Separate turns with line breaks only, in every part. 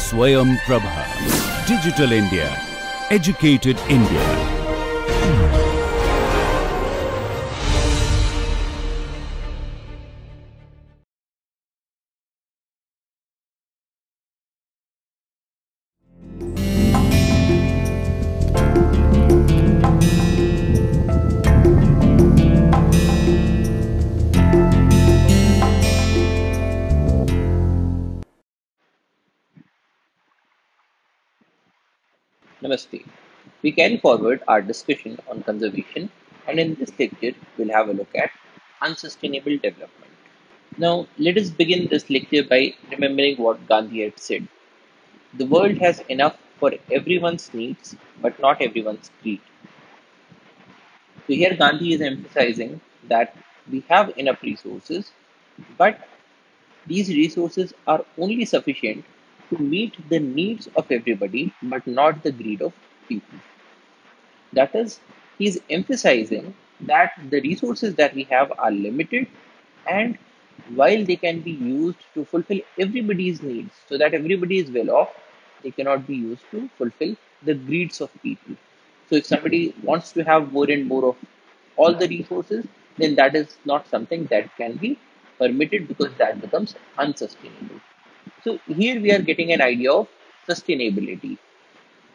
Swayam Prabha. Digital India. Educated India.
Namaste. We carry forward our discussion on conservation, and in this lecture, we'll have a look at unsustainable development. Now, let us begin this lecture by remembering what Gandhi had said. The world has enough for everyone's needs, but not everyone's greed. So, here Gandhi is emphasizing that we have enough resources, but these resources are only sufficient to meet the needs of everybody, but not the greed of people. That is, he's emphasizing that the resources that we have are limited, and while they can be used to fulfill everybody's needs so that everybody is well off, they cannot be used to fulfill the greeds of people. So, if somebody wants to have more and more of all the resources, then that is not something that can be permitted because that becomes unsustainable. So, here we are getting an idea of sustainability.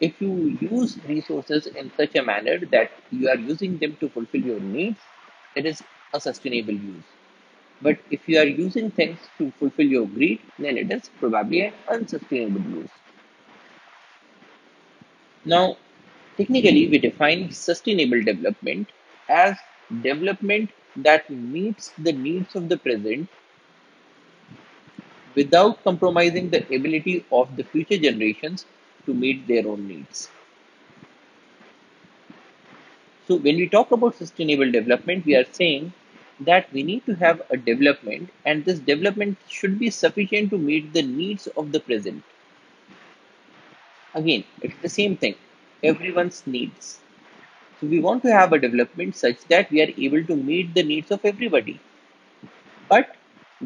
If you use resources in such a manner that you are using them to fulfill your needs, it is a sustainable use. But if you are using things to fulfill your greed, then it is probably an unsustainable use. Now, technically, we define sustainable development as development that meets the needs of the present without compromising the ability of the future generations to meet their own needs. So, when we talk about sustainable development, we are saying that we need to have a development, and this development should be sufficient to meet the needs of the present. Again, it's the same thing, everyone's needs. So, we want to have a development such that we are able to meet the needs of everybody, but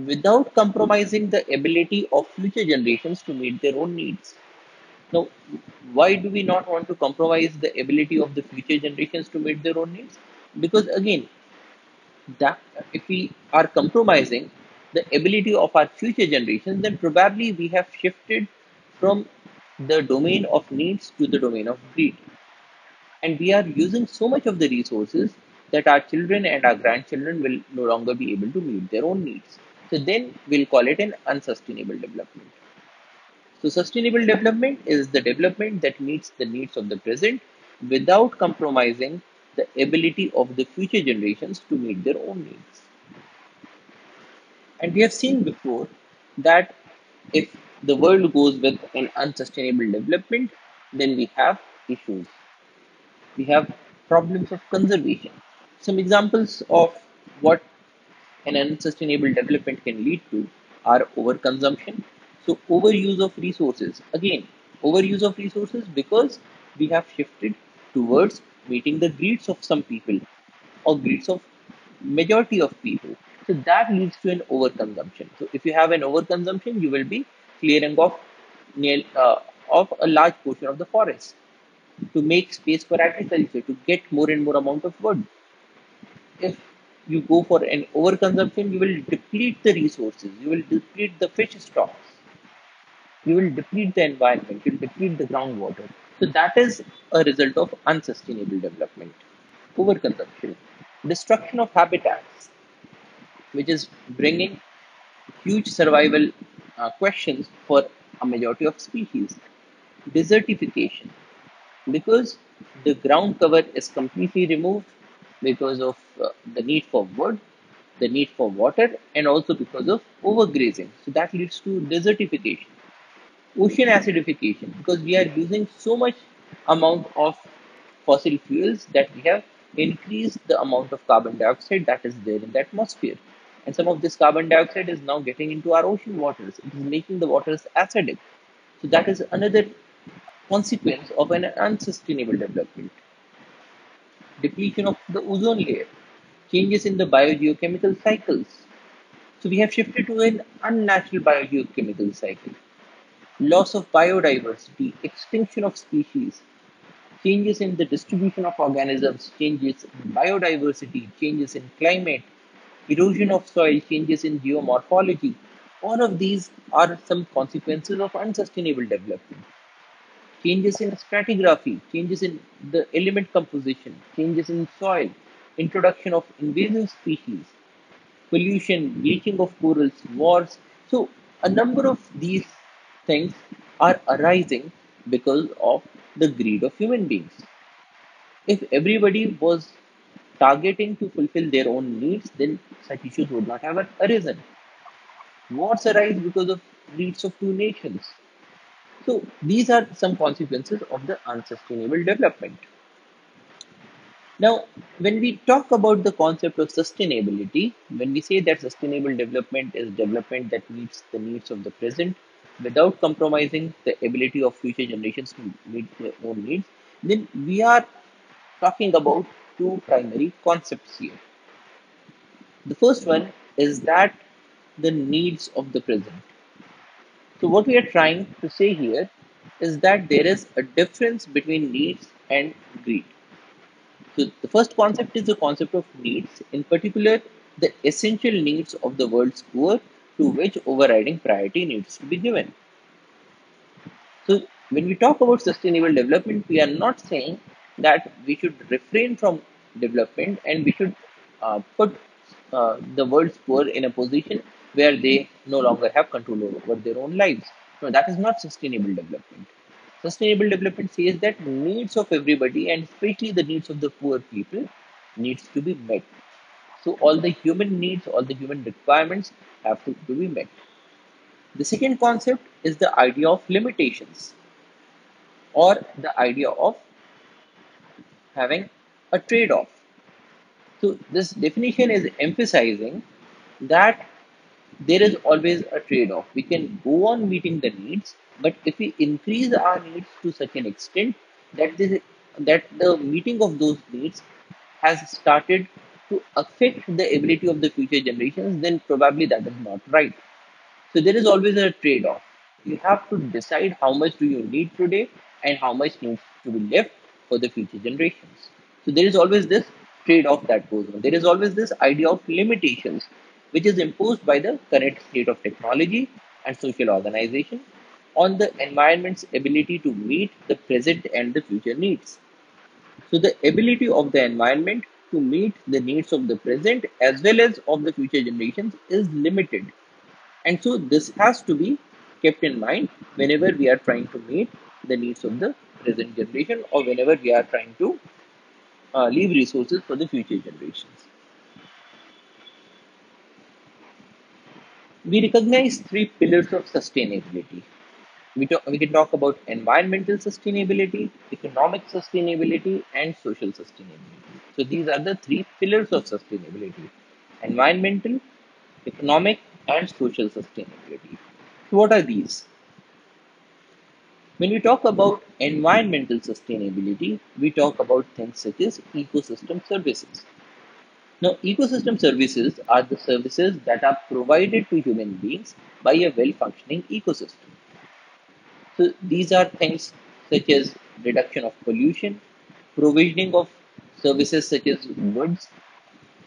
without compromising the ability of future generations to meet their own needs. Now, why do we not want to compromise the ability of the future generations to meet their own needs? Because again, that if we are compromising the ability of our future generations, then probably we have shifted from the domain of needs to the domain of greed. And we are using so much of the resources that our children and our grandchildren will no longer be able to meet their own needs. So then we'll call it an unsustainable development. So sustainable development is the development that meets the needs of the present without compromising the ability of the future generations to meet their own needs. And we have seen before that if the world goes with an unsustainable development, then we have issues. We have problems of conservation. Some examples of what an unsustainable development can lead to are overconsumption. So, overuse of resources. Again, overuse of resources because we have shifted towards meeting the greeds of some people or greeds of majority of people. So that leads to an overconsumption. So if you have an overconsumption, you will be clearing off of a large portion of the forest to make space for agriculture to get more and more amount of wood. If you go for an overconsumption, you will deplete the resources, you will deplete the fish stocks, you will deplete the environment, you will deplete the groundwater. So that is a result of unsustainable development. Overconsumption, destruction of habitats, which is bringing huge survival questions for a majority of species. Desertification, because the ground cover is completely removed because of the need for wood, the need for water, and also because of overgrazing. So that leads to desertification. Ocean acidification, because we are using so much amount of fossil fuels that we have increased the amount of carbon dioxide that is there in the atmosphere. And some of this carbon dioxide is now getting into our ocean waters. It is making the waters acidic. So that is another consequence of an unsustainable development. Depletion of the ozone layer, changes in the biogeochemical cycles. So we have shifted to an unnatural biogeochemical cycle. loss of biodiversity, extinction of species, changes in the distribution of organisms, changes in biodiversity, changes in climate, erosion of soil, changes in geomorphology. All of these are some consequences of unsustainable development. Changes in stratigraphy, changes in the element composition, changes in soil, introduction of invasive species, pollution, bleaching of corals, wars. So, a number of these things are arising because of the greed of human beings. If everybody was targeting to fulfill their own needs, then such issues would not have arisen. Wars arise because of needs of two nations. So these are some consequences of the unsustainable development. Now, when we talk about the concept of sustainability, when we say that sustainable development is development that meets the needs of the present without compromising the ability of future generations to meet their own needs, then we are talking about two primary concepts here. The first one is that the needs of the present. So, what we are trying to say here is that there is a difference between needs and greed. So, the first concept is the concept of needs, in particular, the essential needs of the world's poor to which overriding priority needs to be given. So, when we talk about sustainable development, we are not saying that we should refrain from development and we should put the world's poor in a position where they no longer have control over their own lives. No, that is not sustainable development. Sustainable development says that needs of everybody and especially the needs of the poor people needs to be met. So all the human needs, all the human requirements have to be met. The second concept is the idea of limitations or the idea of having a trade off. So, this definition is emphasizing that there is always a trade off. We can go on meeting the needs, but if we increase our needs to such an extent that the meeting of those needs has started to affect the ability of the future generations, then probably that is not right. So there is always a trade-off. You have to decide how much do you need today and how much needs to be left for the future generations. So there is always this trade-off that goes on. There is always this idea of limitations, which is imposed by the current state of technology and social organization on the environment's ability to meet the present and the future needs. So the ability of the environment to meet the needs of the present as well as of the future generations is limited, and so this has to be kept in mind whenever we are trying to meet the needs of the present generation or whenever we are trying to leave resources for the future generations. We recognize three pillars of sustainability. We can talk about environmental sustainability, economic sustainability, and social sustainability. So these are the three pillars of sustainability: environmental, economic, and social sustainability. So what are these? When we talk about environmental sustainability, we talk about things such as ecosystem services. Now, ecosystem services are the services that are provided to human beings by a well functioning ecosystem. So, these are things such as reduction of pollution, provisioning of services such as woods,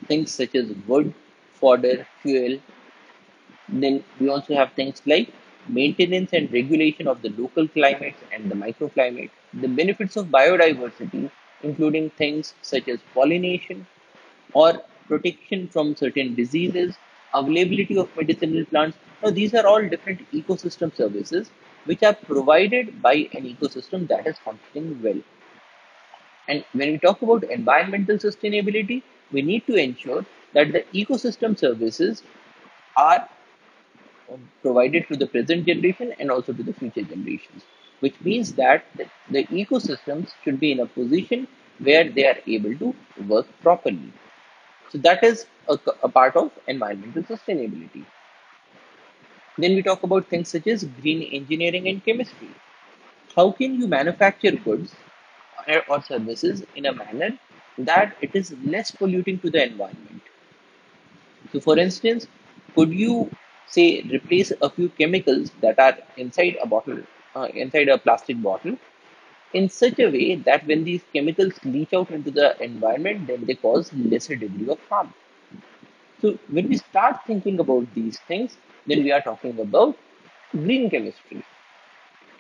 things such as wood, fodder, fuel. Then we also have things like maintenance and regulation of the local climate and the microclimate, the benefits of biodiversity, including things such as pollination or protection from certain diseases, availability of medicinal plants. Now, these are all different ecosystem services which are provided by an ecosystem that is functioning well. And when we talk about environmental sustainability, we need to ensure that the ecosystem services are provided to the present generation and also to the future generations, which means that the ecosystems should be in a position where they are able to work properly. So that is a part of environmental sustainability. Then we talk about things such as green engineering and chemistry. How can you manufacture goods or services in a manner that it is less polluting to the environment? So, for instance, could you say replace a few chemicals that are inside a bottle, inside a plastic bottle, in such a way that when these chemicals leach out into the environment, then they cause lesser degree of harm. So when we start thinking about these things, then we are talking about green chemistry.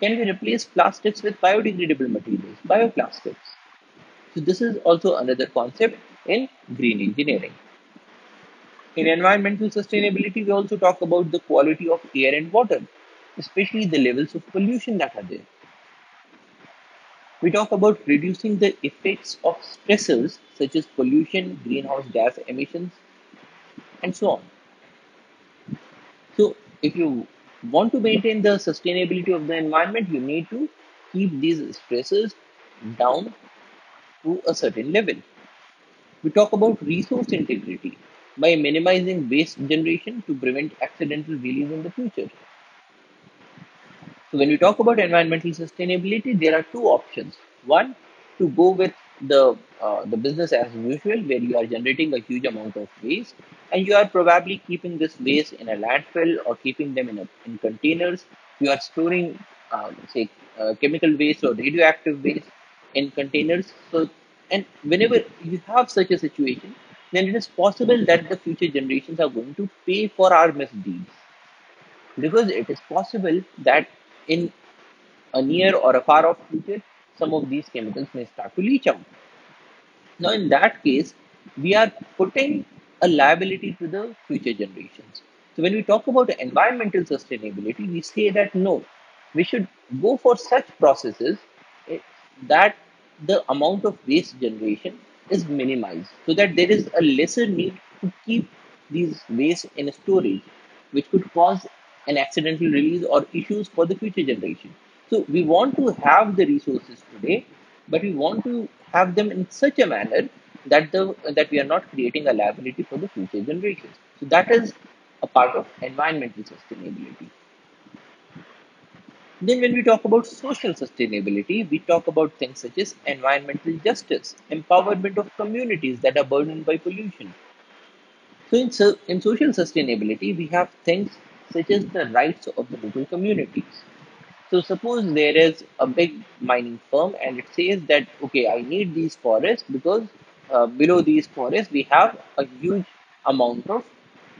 Can we replace plastics with biodegradable materials, bioplastics? So this is also another concept in green engineering. In environmental sustainability, we also talk about the quality of air and water, especially the levels of pollution that are there. We talk about reducing the effects of stressors such as pollution, greenhouse gas emissions, and so on. So, if you want to maintain the sustainability of the environment, you need to keep these stressors down to a certain level. We talk about resource integrity by minimizing waste generation to prevent accidental release in the future. So when we talk about environmental sustainability, there are two options. One, to go with the business as usual, where you are generating a huge amount of waste, and you are probably keeping this waste in a landfill or keeping them in containers. You are storing, say, chemical waste or radioactive waste in containers. So, and whenever you have such a situation, then it is possible that the future generations are going to pay for our misdeeds, because it is possible that in a near or a far off future, some of these chemicals may start to leach out. Now, in that case, we are putting a liability to the future generations. So, when we talk about environmental sustainability, we say that no, we should go for such processes eh, that the amount of waste generation is minimized, so that there is a lesser need to keep these waste in storage, which could cause an accidental release or issues for the future generation. So, we want to have the resources today, but we want to have them in such a manner that we are not creating a liability for the future generations. So that is a part of environmental sustainability. Then when we talk about social sustainability, we talk about things such as environmental justice, empowerment of communities that are burdened by pollution. So in social sustainability, we have things such as the rights of the local communities. So suppose there is a big mining firm and it says that, okay, I need these forests because below these forests we have a huge amount of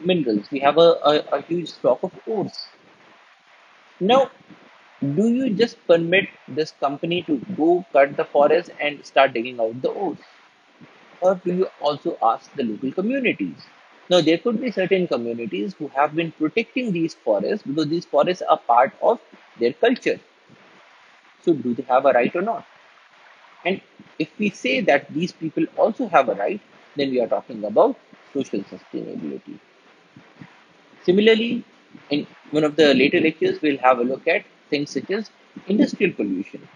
minerals. We have a huge stock of ores. Now, do you just permit this company to go cut the forest and start digging out the ores? Or do you also ask the local communities? Now, there could be certain communities who have been protecting these forests because these forests are part of their culture. So, do they have a right or not? And if we say that these people also have a right, then we are talking about social sustainability. Similarly, in one of the later lectures, we'll have a look at things such as industrial pollution.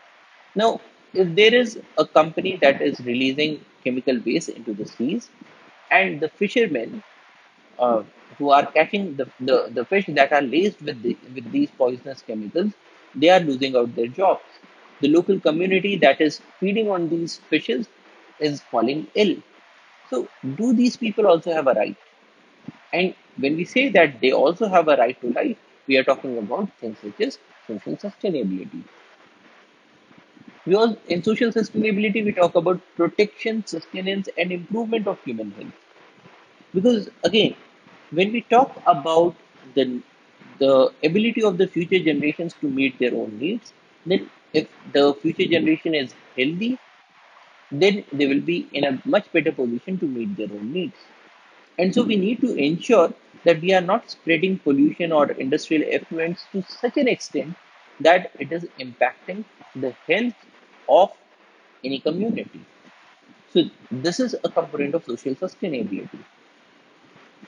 Now, if there is a company that is releasing chemical waste into the seas, and the fishermen uh, who are catching the fish that are laced with these poisonous chemicals, they are losing out their jobs. The local community that is feeding on these fishes is falling ill. So, do these people also have a right? And when we say that they also have a right to life, we are talking about things such as social sustainability. We all in social sustainability we talk about protection, sustenance, and improvement of human health. Because again, when we talk about the ability of the future generations to meet their own needs, then if the future generation is healthy, then they will be in a much better position to meet their own needs. And so we need to ensure that we are not spreading pollution or industrial effluents to such an extent that it is impacting the health of any community. So this is a component of social sustainability.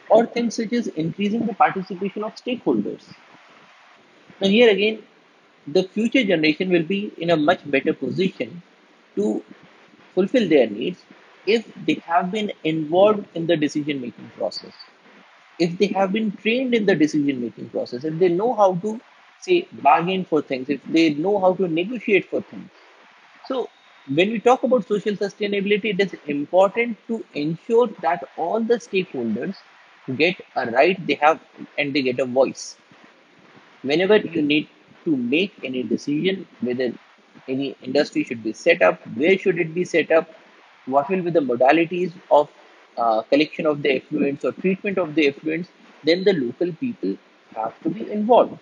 Or things such as increasing the participation of stakeholders. Now, here again, the future generation will be in a much better position to fulfill their needs if they have been involved in the decision making process, if they have been trained in the decision making process, if they know how to say bargain for things, if they know how to negotiate for things. So, when we talk about social sustainability, it is important to ensure that all the stakeholders get a right, they have, and they get a voice. Whenever you need to make any decision, whether any industry should be set up, where should it be set up, what will be the modalities of collection of the effluents or treatment of the effluents, then the local people have to be involved.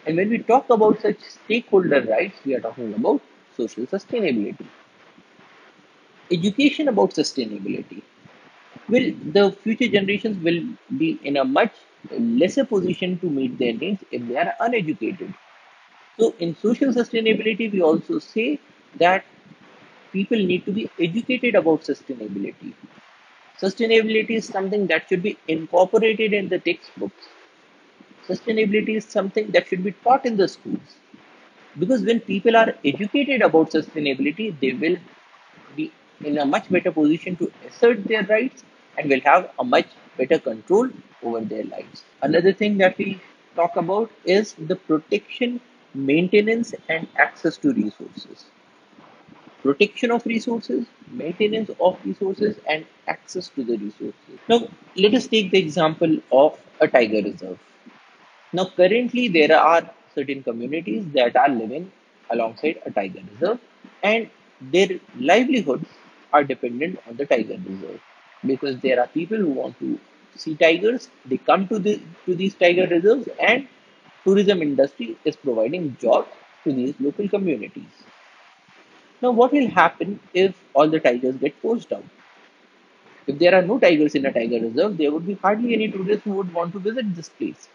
And when we talk about such stakeholder rights, we are talking about social sustainability. Education about sustainability will, the future generations will be in a much lesser position to meet their needs if they are uneducated. So, in social sustainability, we also say that people need to be educated about sustainability. Sustainability is something that should be incorporated in the textbooks. Sustainability is something that should be taught in the schools. Because when people are educated about sustainability, they will be in a much better position to assert their rights and will have a much better control over their lives. Another thing that we talk about is the protection, maintenance, and access to resources. Protection of resources, maintenance of resources, and access to the resources. Now, let us take the example of a tiger reserve. Now, currently, there are certain communities that are living alongside a tiger reserve, and their livelihoods are dependent on the tiger reserve because there are people who want to see tigers. They come to these tiger reserves, and tourism industry is providing jobs to these local communities. Now, what will happen if all the tigers get forced out? If there are no tigers in a tiger reserve, there would be hardly any tourists who would want to visit this place.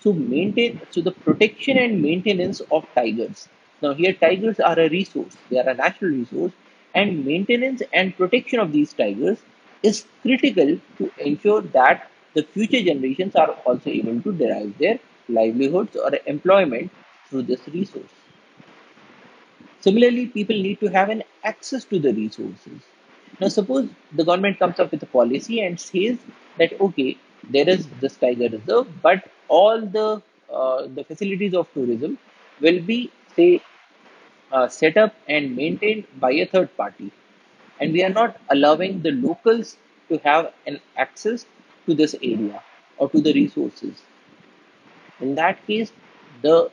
So the protection and maintenance of tigers. Now here tigers are a resource, they are a natural resource, and maintenance and protection of these tigers is critical to ensure that the future generations are also able to derive their livelihoods or employment through this resource. Similarly, people need to have an access to the resources. Now, suppose the government comes up with a policy and says that okay, there is this tiger reserve, but all the facilities of tourism will be say set up and maintained by a third party, and we are not allowing the locals to have an access to this area or to the resources. In that case, the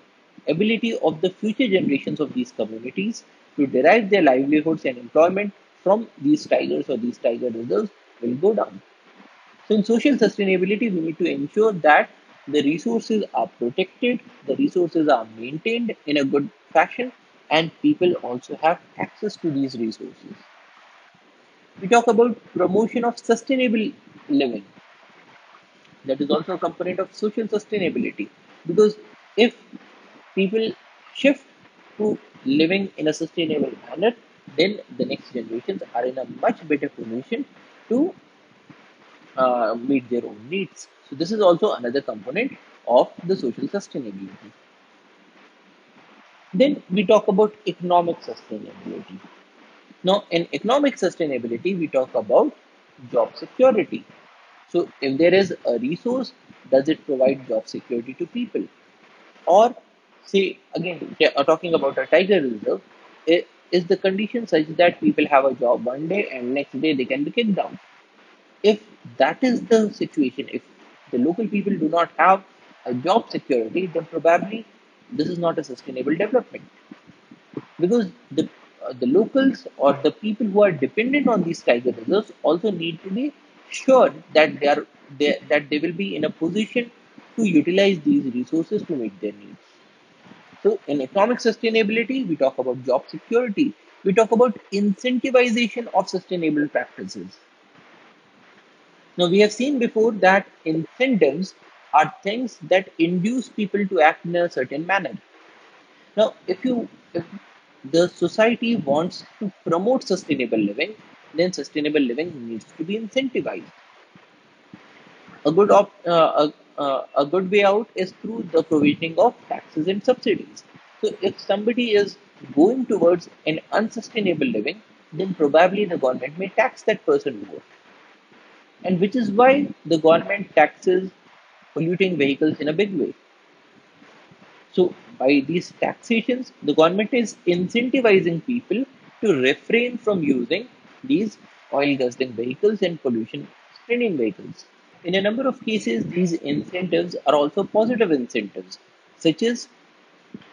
ability of the future generations of these communities to derive their livelihoods and employment from these tigers or these tiger reserves will go down. So, in social sustainability, we need to ensure that the resources are protected, the resources are maintained in a good fashion, and people also have access to these resources. We talk about promotion of sustainable living. That is also a component of social sustainability because if people shift to living in a sustainable manner, then the next generations are in a much better position to meet their own needs. So this is also another component of the social sustainability. Then we talk about economic sustainability. Now, in economic sustainability, we talk about job security. So, if there is a resource, does it provide job security to people? Or, say, again, talking about a tiger reserve, is the condition such that people have a job one day and next day they can be kicked out? If that is the situation, if the local people do not have a job security, then probably this is not a sustainable development because the locals or the people who are dependent on these tiger reserves also need to be sure that that they will be in a position to utilize these resources to meet their needs. So in economic sustainability, we talk about job security. We talk about incentivization of sustainable practices. Now we have seen before that incentives are things that induce people to act in a certain manner. Now, if the society wants to promote sustainable living, then sustainable living needs to be incentivized. A good way out is through the provisioning of taxes and subsidies. So, if somebody is going towards an unsustainable living, then probably the government may tax that person more, and which is why the government taxes polluting vehicles in a big way. So, by these taxations, the government is incentivizing people to refrain from using these oil guzzling vehicles and pollution screening vehicles. In a number of cases, these incentives are also positive incentives, such as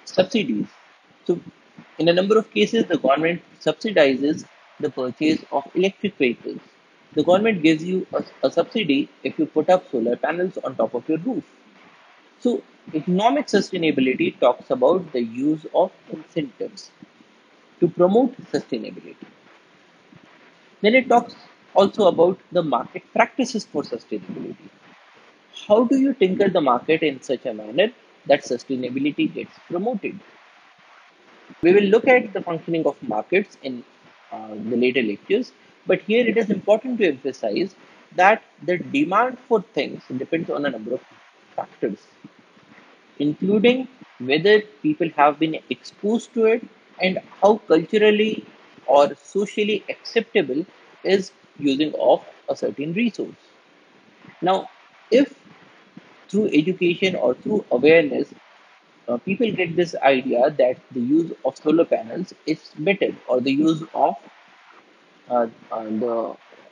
subsidies. So, in a number of cases, the government subsidizes the purchase of electric vehicles. The government gives you a subsidy if you put up solar panels on top of your roof. So, economic sustainability talks about the use of incentives to promote sustainability. Then it talks also about the market practices for sustainability. How do you tinker the market in such a manner that sustainability gets promoted? We will look at the functioning of markets in the later lectures, but here it is important to emphasize that the demand for things depends on a number of factors, including whether people have been exposed to it and how culturally or socially acceptable is using of a certain resource. Now, if through education or through awareness, people get this idea that the use of solar panels is better, or the use the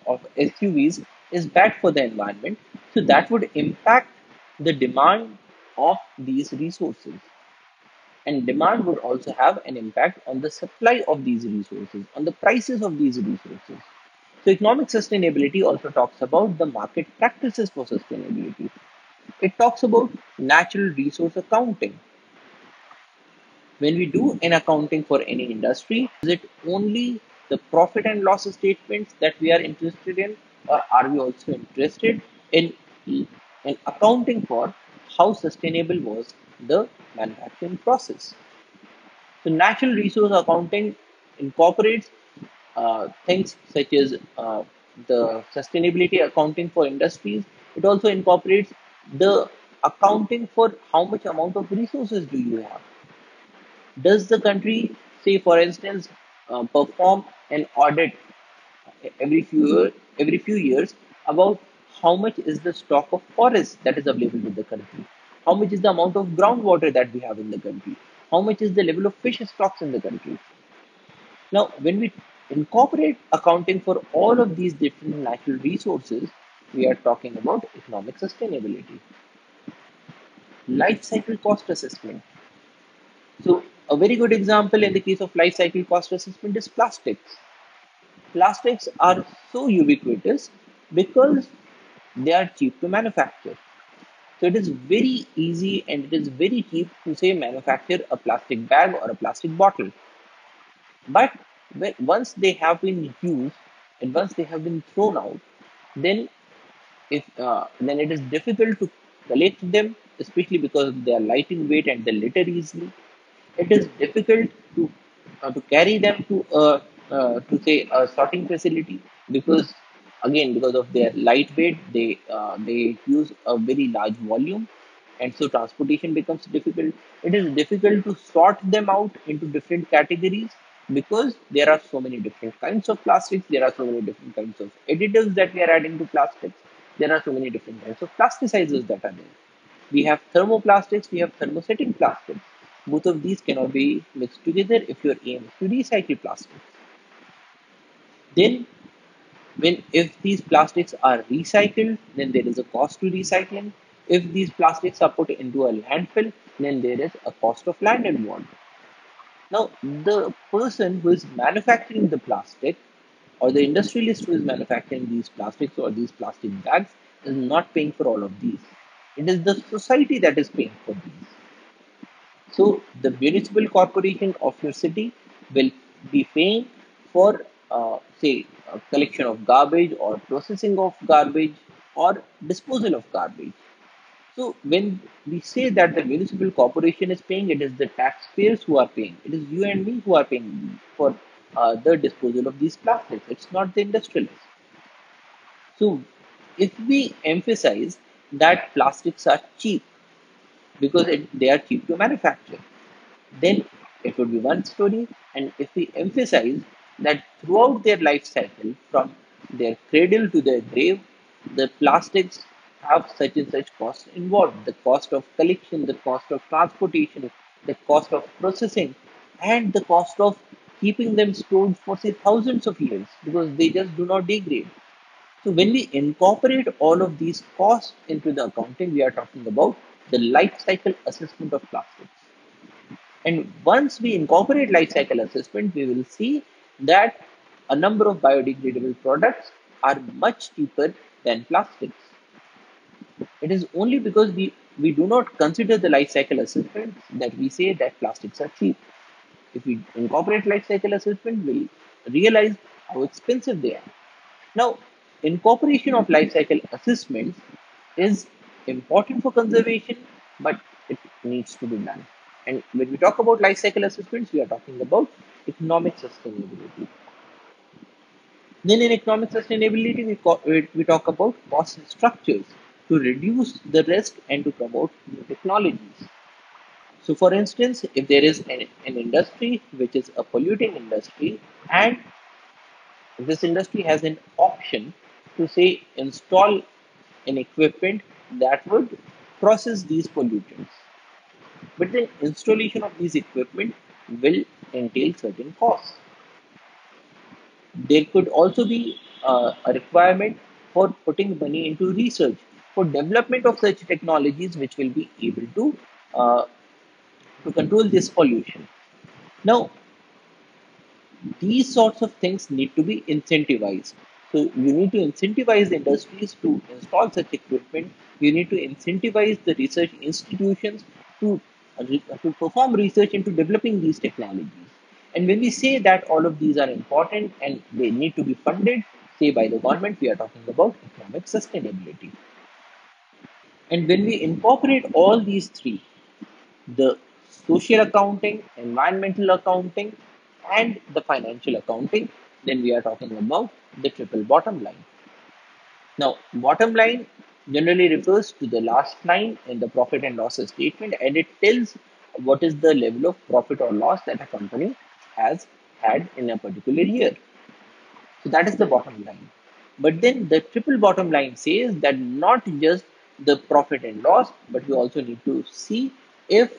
of SUVs is bad for the environment. So that would impact the demand of these resources, and demand would also have an impact on the supply of these resources, on the prices of these resources. So economic sustainability also talks about the market practices for sustainability. It talks about natural resource accounting. When we do an accounting for any industry, is it only the profit and loss statements that we are interested in, or are we also interested in, in accounting for how sustainable was the manufacturing process? So, natural resource accounting incorporates things such as the sustainability accounting for industries. It also incorporates the accounting for how much amount of resources do you have. Does the country, say for instance, perform an audit every few years about how much is the stock of forest that is available in the country? How much is the amount of groundwater that we have in the country? How much is the level of fish stocks in the country? Now, when we incorporate accounting for all of these different natural resources, we are talking about economic sustainability. Life cycle cost assessment. So, a very good example in the case of life cycle cost assessment is plastics. Plastics are so ubiquitous because they are cheap to manufacture. So, it is very easy and it is very cheap to say manufacture a plastic bag or a plastic bottle. But once they have been used and once they have been thrown out, then then it is difficult to collect them, especially because they are light in weight and they litter easily. It is difficult to carry them to say a sorting facility, because again, because of their lightweight, they use a very large volume, and so transportation becomes difficult. It is difficult to sort them out into different categories because there are so many different kinds of plastics, there are so many different kinds of additives that we are adding to plastics, there are so many different kinds of plasticizers that are there. We have thermoplastics, we have thermosetting plastics. Both of these cannot be mixed together if your aim is to recycle plastics. Then, when if these plastics are recycled, then there is a cost to recycling. If these plastics are put into a landfill, then there is a cost of land involved. Now, the person who is manufacturing the plastic, or the industrialist who is manufacturing these plastics or these plastic bags, is not paying for all of these. It is the society that is paying for these. So the municipal corporation of your city will be paying for, say, collection of garbage or processing of garbage or disposal of garbage. So when we say that the municipal corporation is paying, it is the taxpayers who are paying. It is you and me who are paying for the disposal of these plastics. It's not the industrialists. So if we emphasize that plastics are cheap because they are cheap to manufacture, then it would be one story. And if we emphasize that throughout their life cycle, from their cradle to their grave, the plastics have such and such costs involved, the cost of collection, the cost of transportation, the cost of processing, and the cost of keeping them stored for say thousands of years because they just do not degrade. So when we incorporate all of these costs into the accounting, we are talking about the life cycle assessment of plastics. And once we incorporate life cycle assessment, we will see that a number of biodegradable products are much cheaper than plastics. It is only because we do not consider the life cycle assessment that we say that plastics are cheap. If we incorporate life cycle assessment, we'll realize how expensive they are. Now, incorporation of life cycle assessments is important for conservation, but it needs to be done. And when we talk about life cycle assessments, we are talking about economic sustainability. Then, in economic sustainability, we talk about cost structures to reduce the risk and to promote new technologies. So, for instance, if there is an industry which is a polluting industry, and this industry has an option to say install an equipment that would process these pollutants, but the installation of these equipment will entail certain costs. There could also be a requirement for putting money into research for development of such technologies which will be able uh, to control this pollution. Now, these sorts of things need to be incentivized. So you need to incentivize the industries to install such equipment. You need to incentivize the research institutions to perform research into developing these technologies. And when we say that all of these are important and they need to be funded, say by the government, we are talking about economic sustainability. And when we incorporate all these three, the social accounting, environmental accounting, and the financial accounting, then we are talking about the triple bottom line. Now, bottom line generally refers to the last line in the profit and loss statement, and it tells what is the level of profit or loss that a company has had in a particular year. So that is the bottom line. But then the triple bottom line says that not just the profit and loss, but we also need to see if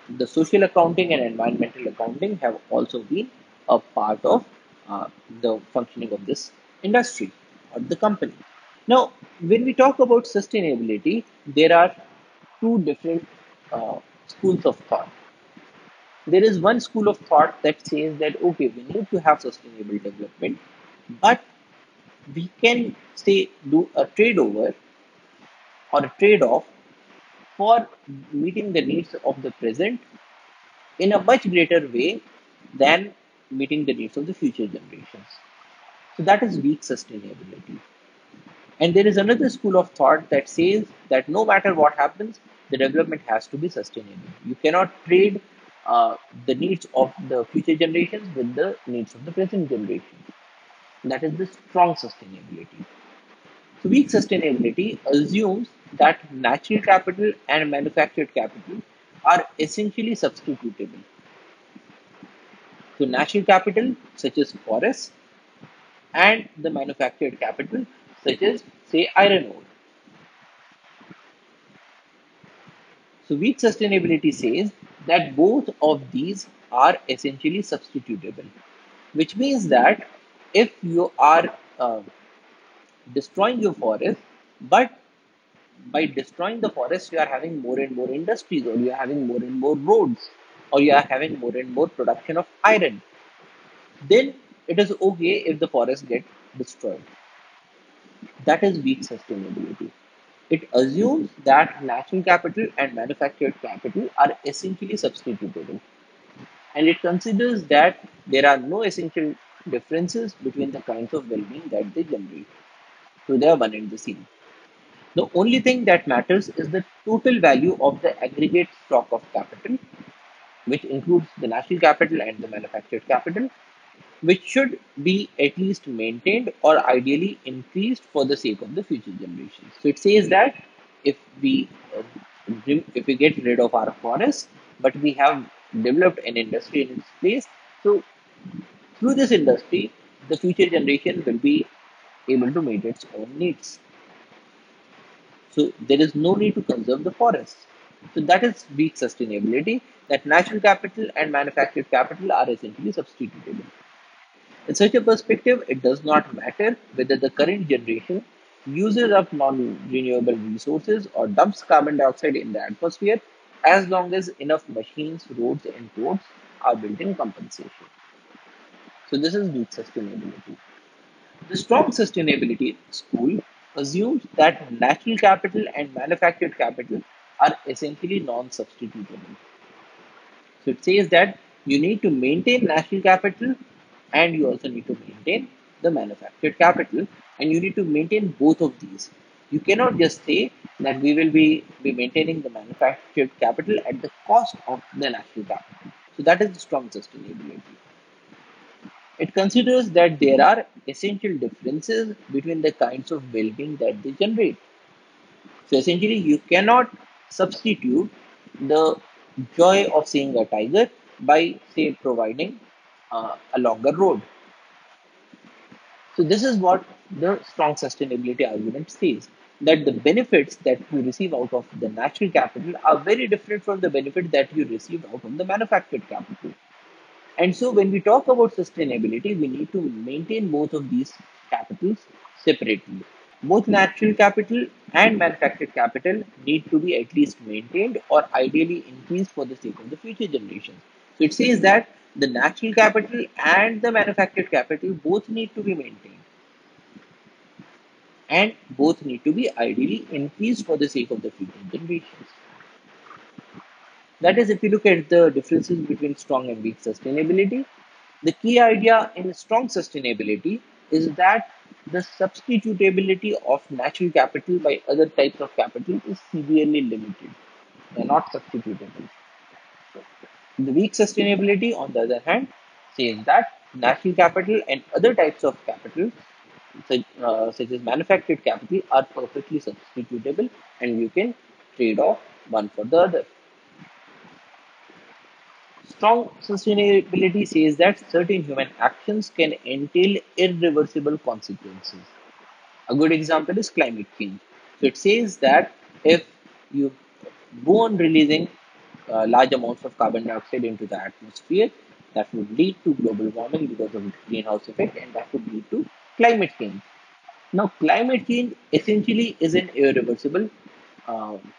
the social accounting and environmental accounting have also been a part of the functioning of this industry or the company. Now, when we talk about sustainability, there are two different schools of thought. There is one school of thought that says that okay, we need to have sustainable development, but we can say do a trade over or a trade off for meeting the needs of the present in a much greater way than meeting the needs of the future generations. So that is weak sustainability. And there is another school of thought that says that no matter what happens, the development has to be sustainable. You cannot trade the needs of the future generations with the needs of the present generation. That is the strong sustainability. So weak sustainability assumes that natural capital and manufactured capital are essentially substitutable. So natural capital such as forests and the manufactured capital such as say iron ore. So weak sustainability says that both of these are essentially substitutable, which means that if you are destroying your forest, but by destroying the forest, you are having more and more industries, or you are having more and more roads, or you are having more and more production of iron, then it is okay if the forest get destroyed. That is weak sustainability. It assumes that natural capital and manufactured capital are essentially substitutable, and it considers that there are no essential differences between the kinds of well-being that they generate. So they are one and the same. The only thing that matters is the total value of the aggregate stock of capital, which includes the natural capital and the manufactured capital, which should be at least maintained or ideally increased for the sake of the future generations. So it says that if we if we get rid of our forests, but we have developed an industry in its place, so through this industry, the future generation will be able to meet its own needs. So there is no need to conserve the forests. So that is weak sustainability, that natural capital and manufactured capital are essentially substitutable. In such a perspective, it does not matter whether the current generation uses up non-renewable resources or dumps carbon dioxide in the atmosphere, as long as enough machines, roads, and ports are built in compensation. So this is weak sustainability. The strong sustainability school assumes that natural capital and manufactured capital are essentially non-substitutable. So it says that you need to maintain natural capital and you also need to maintain the manufactured capital, and you need to maintain both of these. You cannot just say that we will be maintaining the manufactured capital at the cost of the natural capital. So that is the strong sustainability. It considers that there are essential differences between the kinds of well-being that they generate. So essentially, you cannot substitute the joy of seeing a tiger by, say, providing a longer road. So this is what the strong sustainability argument says, that the benefits that you receive out of the natural capital are very different from the benefit that you receive out of the manufactured capital. And so when we talk about sustainability, we need to maintain both of these capitals separately. Both natural capital and manufactured capital need to be at least maintained or ideally increased for the sake of the future generations. So it says that the natural capital and the manufactured capital both need to be maintained and both need to be ideally increased for the sake of the future generations. That is, if you look at the differences between strong and weak sustainability, the key idea in strong sustainability is that the substitutability of natural capital by other types of capital is severely limited. They are not substitutable. The weak sustainability, on the other hand, says that natural capital and other types of capital, such as manufactured capital, are perfectly substitutable and you can trade off one for the other. Strong sustainability says that certain human actions can entail irreversible consequences. A good example is climate change. So it says that if you go on releasing large amounts of carbon dioxide into the atmosphere, that would lead to global warming because of greenhouse effect, and that would lead to climate change. Now, climate change essentially is an irreversible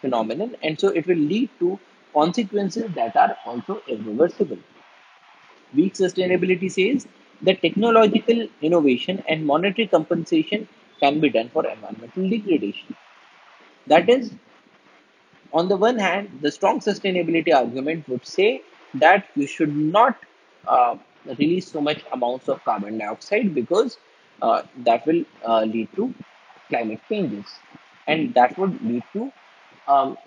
phenomenon, and so it will lead to consequences that are also irreversible. Weak sustainability says that technological innovation and monetary compensation can be done for environmental degradation. That is, on the one hand, the strong sustainability argument would say that you should not uh, release so much amounts of carbon dioxide because that will lead to climate changes, and that would lead to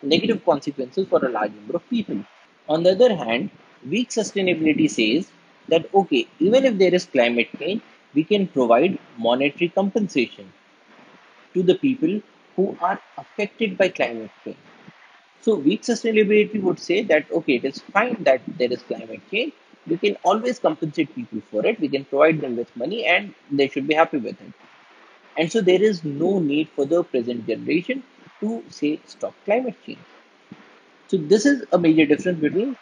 negative consequences for a large number of people. On the other hand, weak sustainability says that okay, even if there is climate change, we can provide monetary compensation to the people who are affected by climate change. So, weak sustainability would say that okay, it is fine that there is climate change. We can always compensate people for it. We can provide them with money and they should be happy with it. And so, there is no need for the present generation to say stop climate change. So, this is a major difference between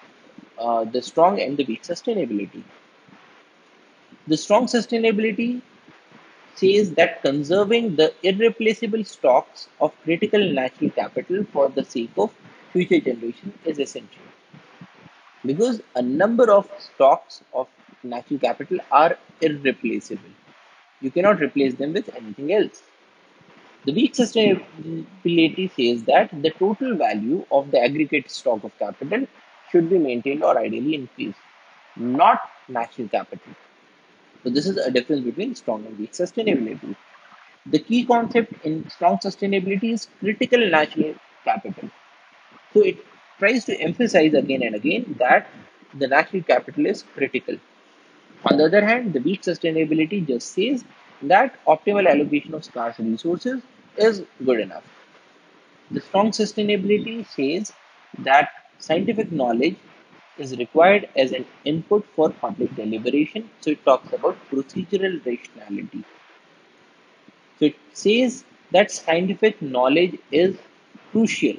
the strong and the weak sustainability. The strong sustainability says that conserving the irreplaceable stocks of critical natural capital for the sake of future generation is essential because a number of stocks of natural capital are irreplaceable. You cannot replace them with anything else. The weak sustainability says that the total value of the aggregate stock of capital should be maintained or ideally increased, not natural capital. So this is a difference between strong and weak sustainability. The key concept in strong sustainability is critical natural capital. So it tries to emphasize again and again that the natural capital is critical. On the other hand, the weak sustainability just says that optimal allocation of scarce resources is good enough. The strong sustainability says that scientific knowledge is required as an input for public deliberation. So it talks about procedural rationality. So it says that scientific knowledge is crucial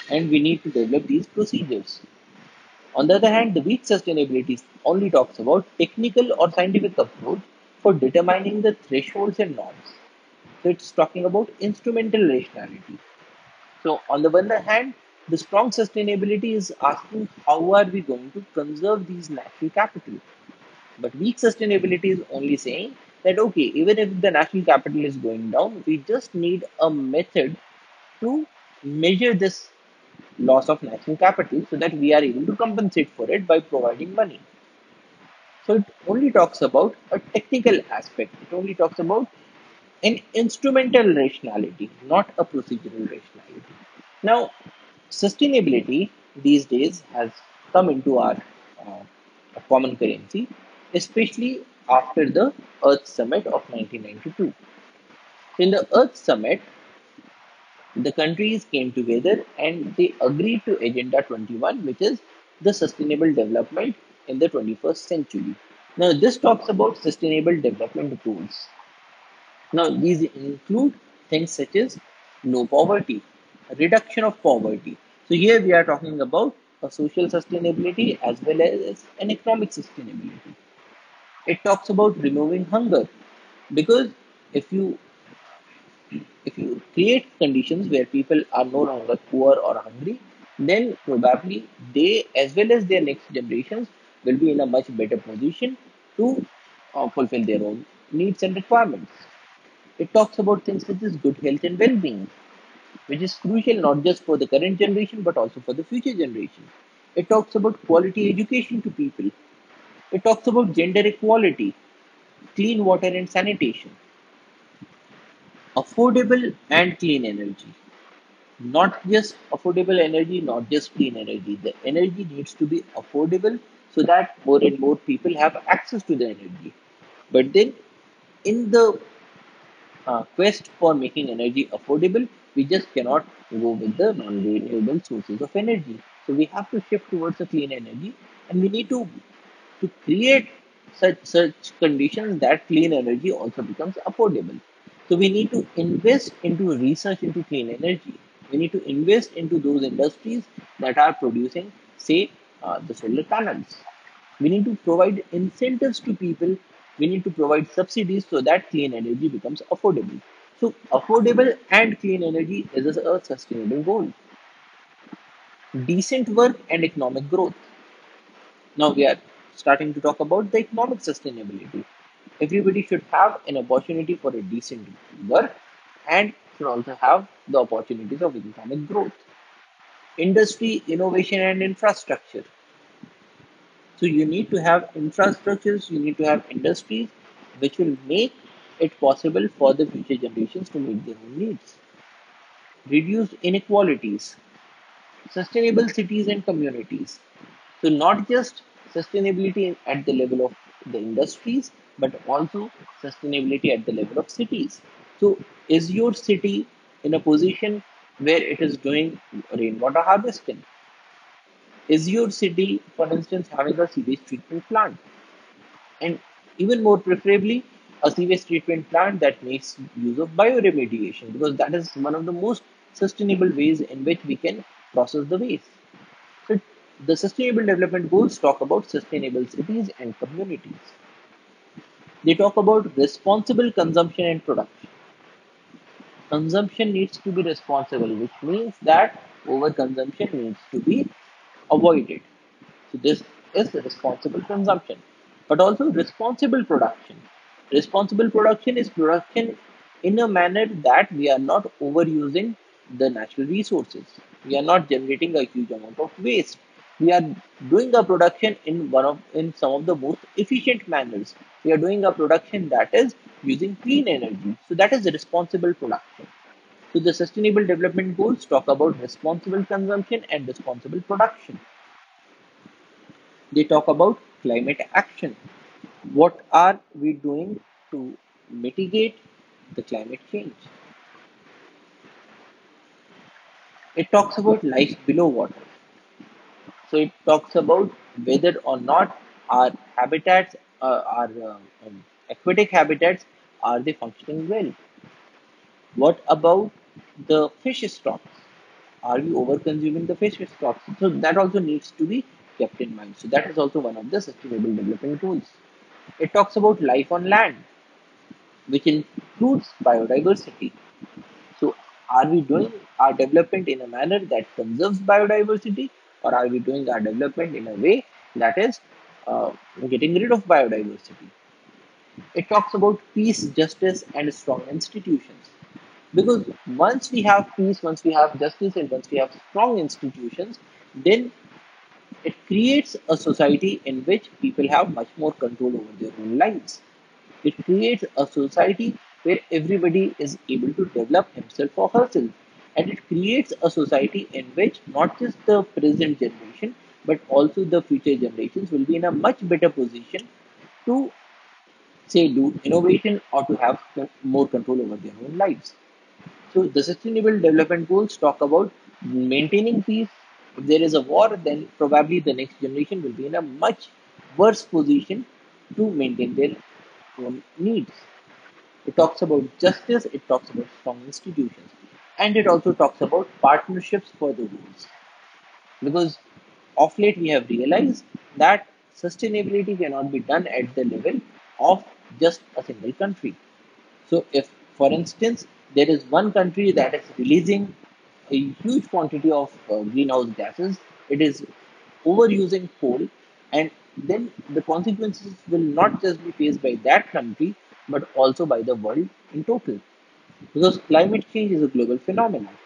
and we need to develop these procedures. On the other hand, the weak sustainability only talks about technical or scientific approach for determining the thresholds and norms. So it's talking about instrumental rationality. So on the one hand, the strong sustainability is asking how are we going to conserve these natural capital. But weak sustainability is only saying that okay, even if the national capital is going down, we just need a method to measure this loss of national capital so that we are able to compensate for it by providing money. So it only talks about a technical aspect. It only talks about an instrumental rationality, not a procedural rationality. Now, sustainability these days has come into our common currency, especially after the Earth Summit of 1992. In the Earth Summit, the countries came together and they agreed to Agenda 21, which is the sustainable development in the 21st century. Now, this talks about sustainable development goals. Now, these include things such as no poverty, reduction of poverty. So, here we are talking about a social sustainability as well as an economic sustainability. It talks about removing hunger because if you if you create conditions where people are no longer poor or hungry, then probably they, as well as their next generations, will be in a much better position to fulfill their own needs and requirements. It talks about things such as good health and well being, which is crucial not just for the current generation but also for the future generation. It talks about quality education to people. It talks about gender equality, clean water and sanitation, affordable and clean energy. Not just affordable energy, not just clean energy. The energy needs to be affordable so that more and more people have access to the energy. But then, in the quest for making energy affordable, we just cannot go with the non-renewable sources of energy. So we have to shift towards a clean energy, and we need to create such conditions that clean energy also becomes affordable. So we need to invest into research into clean energy. We need to invest into those industries that are producing, say, the solar panels. We need to provide incentives to people. We need to provide subsidies so that clean energy becomes affordable. So affordable and clean energy is a sustainable goal. Decent work and economic growth. Now we are starting to talk about the economic sustainability. Everybody should have an opportunity for a decent work and should also have the opportunities of economic growth. Industry, innovation, and infrastructure. So you need to have infrastructures, you need to have industries which will make it possible for the future generations to meet their own needs. Reduce inequalities, sustainable cities and communities. So not just sustainability at the level of the industries, but also sustainability at the level of cities. So is your city in a position where it is doing rainwater harvesting? Is your city, for instance, having a sewage treatment plant? And even more preferably, a sewage treatment plant that makes use of bioremediation, because that is one of the most sustainable ways in which we can process the waste. So the Sustainable Development Goals talk about sustainable cities and communities. They talk about responsible consumption and production. Consumption needs to be responsible, which means that overconsumption needs to be avoided. So this is responsible consumption, but also responsible production. Responsible production is production in a manner that we are not overusing the natural resources. We are not generating a huge amount of waste. We are doing a production in some of the most efficient manners. We are doing a production that is using clean energy. So that is responsible production. So the Sustainable Development Goals talk about responsible consumption and responsible production. They talk about climate action. What are we doing to mitigate the climate change? It talks about life below water. So it talks about whether or not our habitats, our aquatic habitats, are they functioning well? What about the fish stocks? Are we over consuming the fish stocks? So that also needs to be kept in mind. So that is also one of the sustainable development goals. It talks about life on land, which includes biodiversity. So, are we doing our development in a manner that conserves biodiversity, or are we doing our development in a way that is getting rid of biodiversity? It talks about peace, justice, and strong institutions. Because once we have peace, once we have justice, and once we have strong institutions, then it creates a society in which people have much more control over their own lives. It creates a society where everybody is able to develop himself or herself. And it creates a society in which not just the present generation, but also the future generations will be in a much better position to, say, do innovation or to have more control over their own lives. So the Sustainable Development Goals talk about maintaining peace. If there is a war, then probably the next generation will be in a much worse position to maintain their own needs. It talks about justice, it talks about strong institutions, and it also talks about partnerships for the goals. Because of late we have realized that sustainability cannot be done at the level of just a single country. So, if, for instance, there is one country that is releasing a huge quantity of greenhouse gases, it is overusing coal, and then the consequences will not just be faced by that country but also by the world in total. Because climate change is a global phenomenon.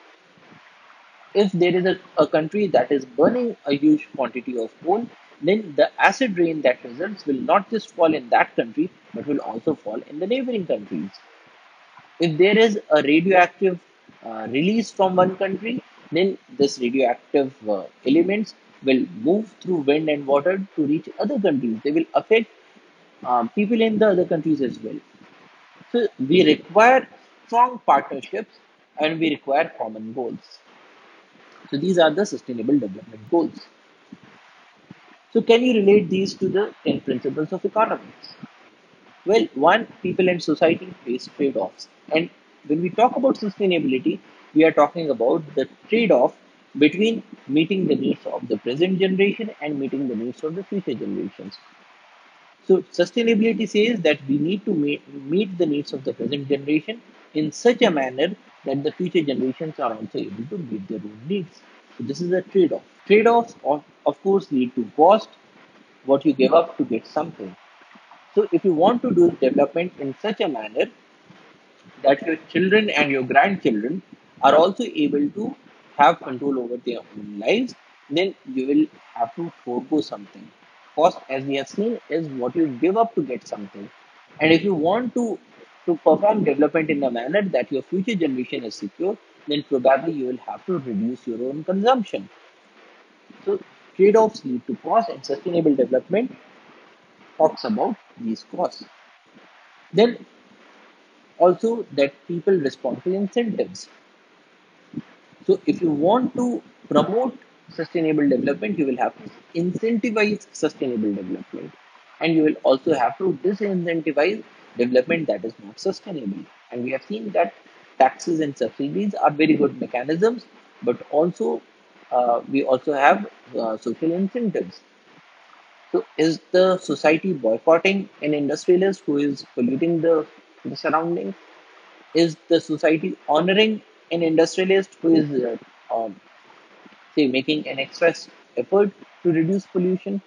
If there is a country that is burning a huge quantity of coal, then the acid rain that results will not just fall in that country but will also fall in the neighboring countries. If there is a radioactive release from one country, then this radioactive elements will move through wind and water to reach other countries. They will affect people in the other countries as well. So we require strong partnerships and we require common goals. So these are the sustainable development goals. So can you relate these to the 10 principles of economics? Well, one, people and society face trade offs. And when we talk about sustainability, we are talking about the trade off between meeting the needs of the present generation and meeting the needs of the future generations. So, sustainability says that we need to meet the needs of the present generation in such a manner that the future generations are also able to meet their own needs. So, this is a trade off. Trade offs, of course, lead to cost, what you give up to get something. So, if you want to do development in such a manner that your children and your grandchildren are also able to have control over their own lives, then you will have to forego something. Cost, as we have seen, is what you give up to get something. And if you want to perform development in a manner that your future generation is secure, then probably you will have to reduce your own consumption. So trade-offs lead to cost, and sustainable development talks about these costs. Then also that people respond to incentives. So if you want to promote sustainable development, you will have to incentivize sustainable development. And you will also have to disincentivize development that is not sustainable. And we have seen that taxes and subsidies are very good mechanisms, but also we also have social incentives. So is the society boycotting an industrialist who is polluting the surroundings? Is the society honoring an industrialist who is, say, making an extra effort to reduce pollution?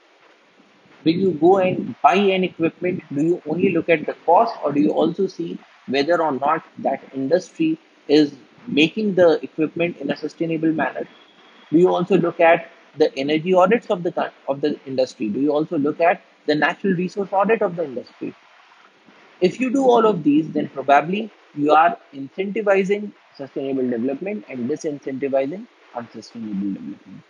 When you go and buy an equipment, do you only look at the cost, or do you also see whether or not that industry is making the equipment in a sustainable manner? Do you also look at the energy audits of the industry? Do you also look at the natural resource audit of the industry? If you do all of these, then probably you are incentivizing sustainable development and disincentivizing unsustainable development.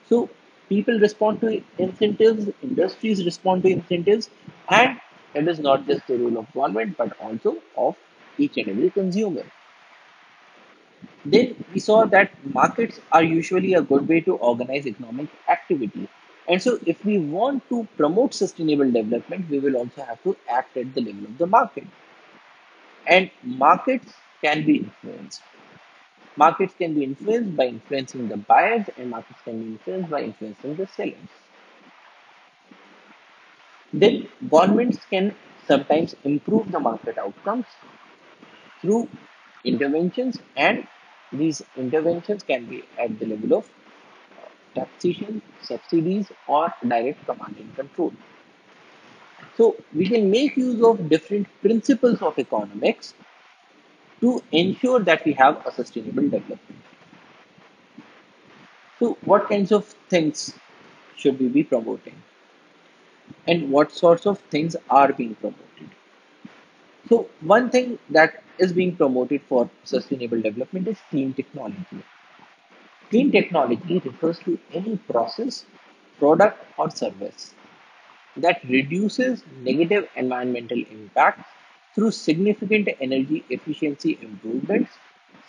So people respond to incentives, industries respond to incentives, and it is not just the role of government but also of each and every consumer. Then we saw that markets are usually a good way to organize economic activity. And so, if we want to promote sustainable development, we will also have to act at the level of the market. And markets can be influenced. Markets can be influenced by influencing the buyers, and markets can be influenced by influencing the sellers. Then governments can sometimes improve the market outcomes through interventions, and these interventions can be at the level of taxation, subsidies, or direct command and control. So we can make use of different principles of economics to ensure that we have a sustainable development. So what kinds of things should we be promoting, and what sorts of things are being promoted? So one thing that is being promoted for sustainable development is clean technology. Clean technology refers to any process, product, or service that reduces negative environmental impacts through significant energy efficiency improvements,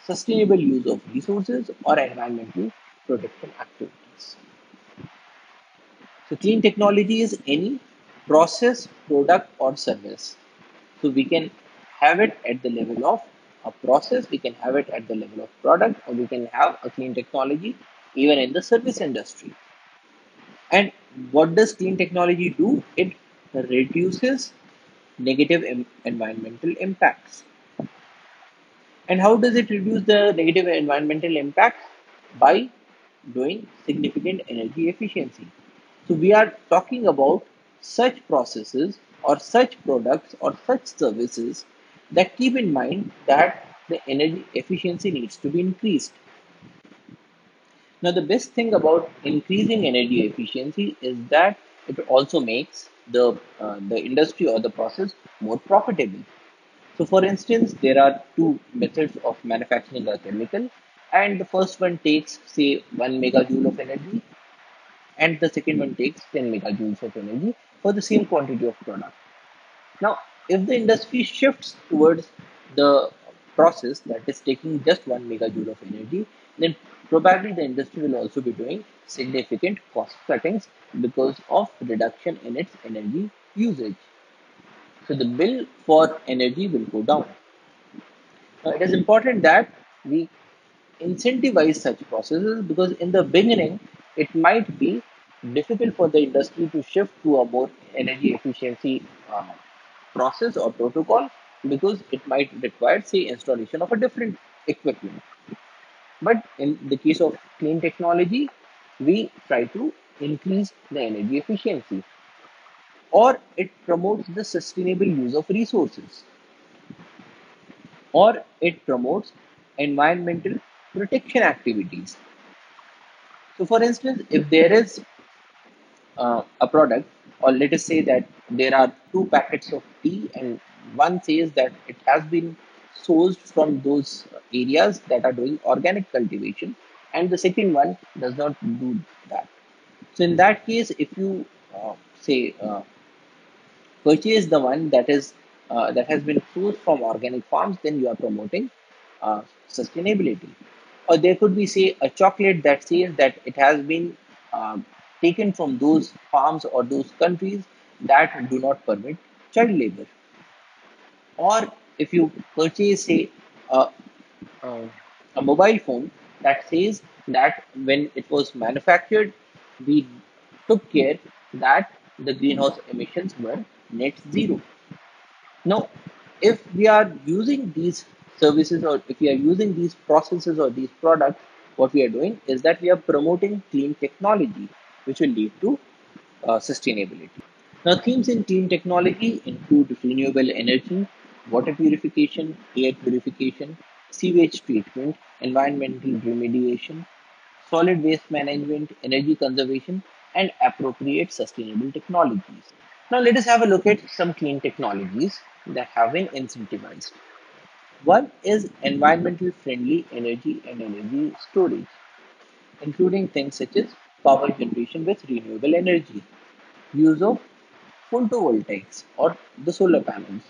sustainable use of resources, or environmental protection activities. So, clean technology is any process, product, or service. So, we can have it at the level of a process, we can have it at the level of product, or we can have a clean technology even in the service industry. And what does clean technology do? It reduces negative environmental impacts. And how does it reduce the negative environmental impacts? By doing significant energy efficiency. So we are talking about such processes or such products or such services that keep in mind that the energy efficiency needs to be increased. Now, the best thing about increasing energy efficiency is that it also makes the industry or the process more profitable. So, for instance, there are two methods of manufacturing a chemical, and the first one takes, say, 1 megajoule of energy, and the second one takes 10 megajoules of energy for the same quantity of product. Now, if the industry shifts towards the process that is taking just 1 megajoule of energy, then probably the industry will also be doing significant cost cuttings because of reduction in its energy usage. So the bill for energy will go down. Now, it is important that we incentivize such processes because in the beginning it might be difficult for the industry to shift to a more energy efficiency process or protocol because it might require, say, installation of a different equipment. But in the case of clean technology, we try to increase the energy efficiency, or it promotes the sustainable use of resources, or it promotes environmental protection activities. So, for instance, if there is a product, or let us say that there are two packets of tea, and one says that it has been sourced from those areas that are doing organic cultivation, and the second one does not do that. So, in that case, if you say purchase the one that has been sourced from organic farms, then you are promoting sustainability. Or there could be, say, a chocolate that says that it has been taken from those farms or those countries that do not permit child labor. Or if you purchase, say, a, uh, a mobile phone that says that when it was manufactured, we took care that the greenhouse emissions were net zero. Now, if we are using these services, or if we are using these processes or these products, what we are doing is that we are promoting clean technology, which will lead to sustainability. Now, themes in clean technology include renewable energy, water purification, air purification, sewage treatment, environmental remediation, solid waste management, energy conservation, and appropriate sustainable technologies. Now, let us have a look at some clean technologies that have been incentivized. One is environmental friendly energy and energy storage, including things such as power generation with renewable energy, use of photovoltaics or the solar panels,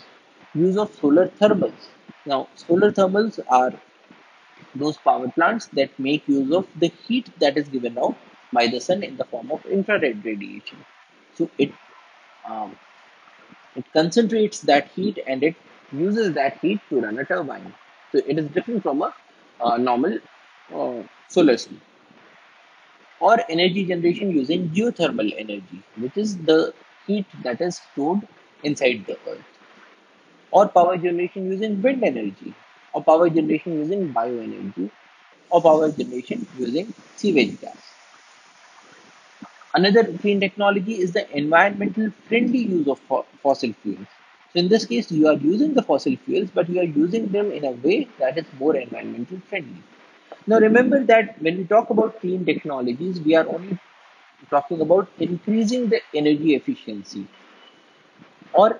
use of solar thermals. Now, solar thermals are those power plants that make use of the heat that is given out by the sun in the form of infrared radiation. So, um, it concentrates that heat and it uses that heat to run a turbine. So it is different from a normal solar steam, or energy generation using geothermal energy, which is the heat that is stored inside the earth, or power generation using wind energy, or power generation using bioenergy, or power generation using sewage gas. Another clean technology is the environmental friendly use of fossil fuels. So in this case, you are using the fossil fuels, but you are using them in a way that is more environmental friendly. Now remember that when we talk about clean technologies, we are only talking about increasing the energy efficiency or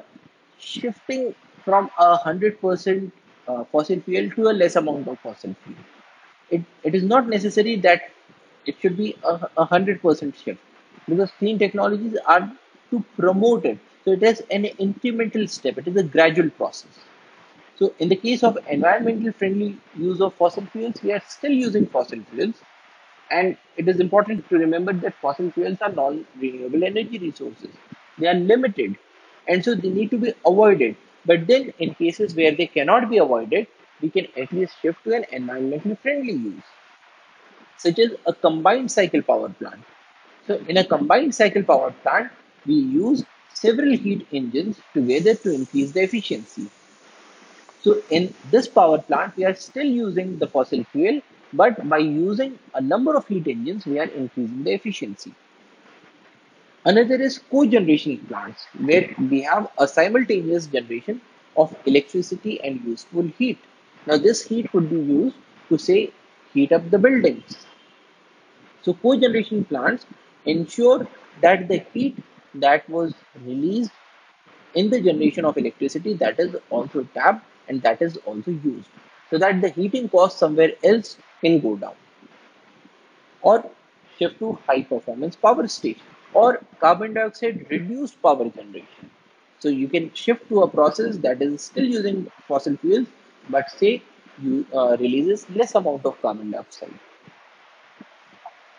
shifting from 100% fossil fuel to a less amount of fossil fuel. It is not necessary that it should be a 100% shift, because clean technologies are to promote it. So it is an incremental step. It is a gradual process. So in the case of environmental friendly use of fossil fuels, we are still using fossil fuels, and it is important to remember that fossil fuels are non-renewable energy resources. They are limited, and so they need to be avoided. But then, in cases where they cannot be avoided, we can at least shift to an environmentally friendly use, such as a combined cycle power plant. So, in a combined cycle power plant, we use several heat engines together to increase the efficiency. So in this power plant, we are still using the fossil fuel, but by using a number of heat engines, we are increasing the efficiency. Another is cogeneration plants, where we have a simultaneous generation of electricity and useful heat. Now, this heat could be used to, say, heat up the buildings. So, cogeneration plants ensure that the heat that was released in the generation of electricity, that is also tapped and that is also used, so that the heating cost somewhere else can go down, or shift to high performance power station, or carbon dioxide reduced power generation. So you can shift to a process that is still using fossil fuels, but say you releases less amount of carbon dioxide.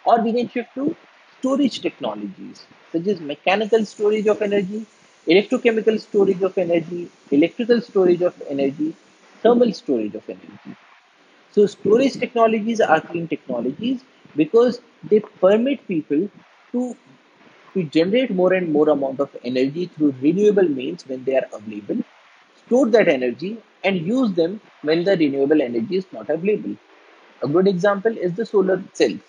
Or we can shift to storage technologies such as mechanical storage of energy, electrochemical storage of energy, electrical storage of energy, thermal storage of energy. So, storage technologies are clean technologies because they permit people to, to generate more and more amount of energy through renewable means when they are available, store that energy, and use them when the renewable energy is not available. A good example is the solar cells.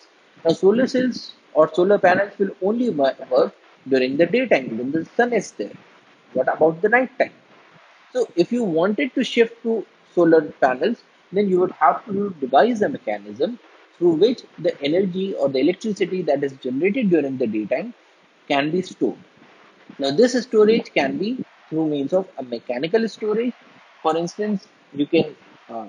Now, solar cells or solar panels will only work during the daytime when the sun is there. What about the night time? So, if you wanted to shift to solar panels, then you would have to devise a mechanism through which the energy or the electricity that is generated during the daytime can be stored. Now, this storage can be through means of a mechanical storage. For instance, you can uh,